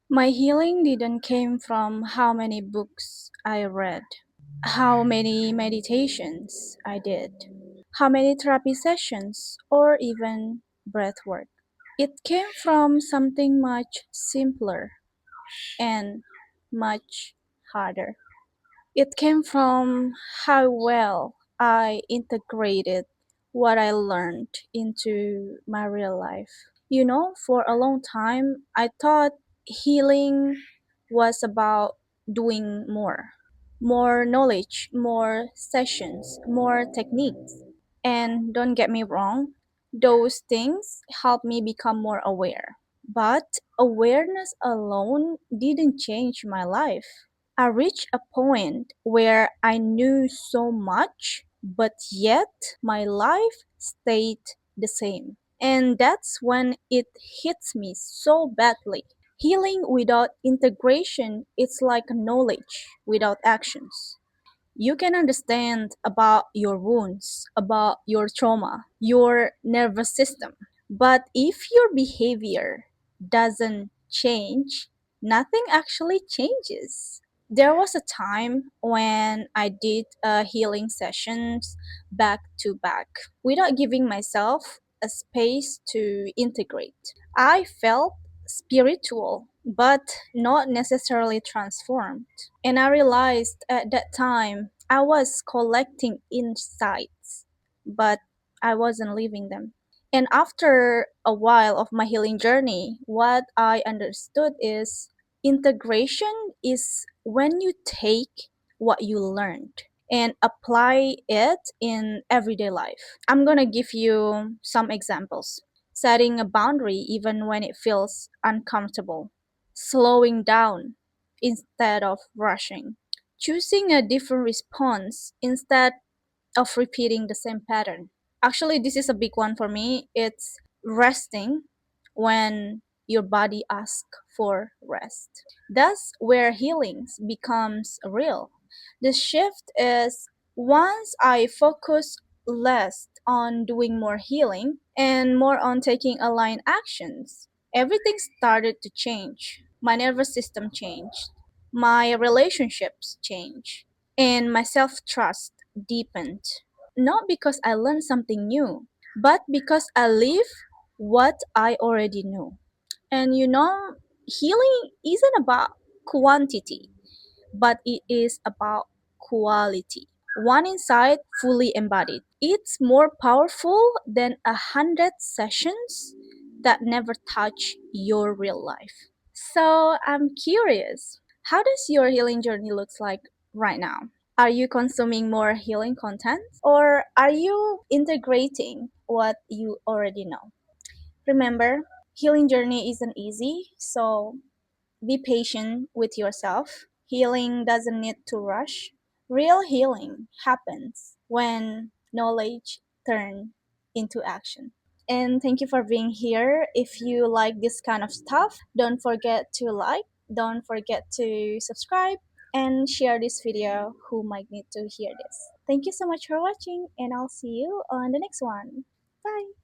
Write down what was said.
My healing didn't came from how many books I read, how many meditations I did, how many therapy sessions, or even breath work. It came from something much simpler and much harder. It came from how well I integrated what I learned into my real life. For a long time, I thought healing was about doing more knowledge, more sessions, more techniques. And don't get me wrong, those things help me become more aware. But awareness alone didn't change my life. I reached a point where I knew so much, but yet my life stayed the same. And that's when it hits me so badly. Healing without integration, it's like knowledge without actions. You can understand about your wounds, about your trauma, your nervous system. But if your behavior doesn't change, nothing actually changes. There was a time when I did healing sessions back to back without giving myself a space to integrate. I felt spiritual, but not necessarily transformed. And I realized at that time I was collecting insights, but I wasn't living them. And after a while of my healing journey, what I understood is integration is when you take what you learned and apply it in everyday life. I'm going to give you some examples. Setting a boundary even when it feels uncomfortable, slowing down instead of rushing, choosing a different response instead of repeating the same pattern. Actually, this is a big one for me. It's resting when your body asks for rest. That's where healings becomes real. The shift is once I focus less on doing more healing and more on taking aligned actions, everything started to change. My nervous system changed, my relationships changed, and my self trust deepened. Not because I learned something new, but because I live what I already knew. And healing isn't about quantity, but it is about quality. One insight fully embodied. It's more powerful than 100 sessions that never touch your real life. So I'm curious, how does your healing journey looks like right now? Are you consuming more healing content or are you integrating what you already know? Remember, healing journey isn't easy, so be patient with yourself. Healing doesn't need to rush. Real healing happens when knowledge turns into action. And thank you for being here. If you like this kind of stuff, don't forget to like, don't forget to subscribe, and share this video who might need to hear this. Thank you so much for watching, and I'll see you on the next one. Bye.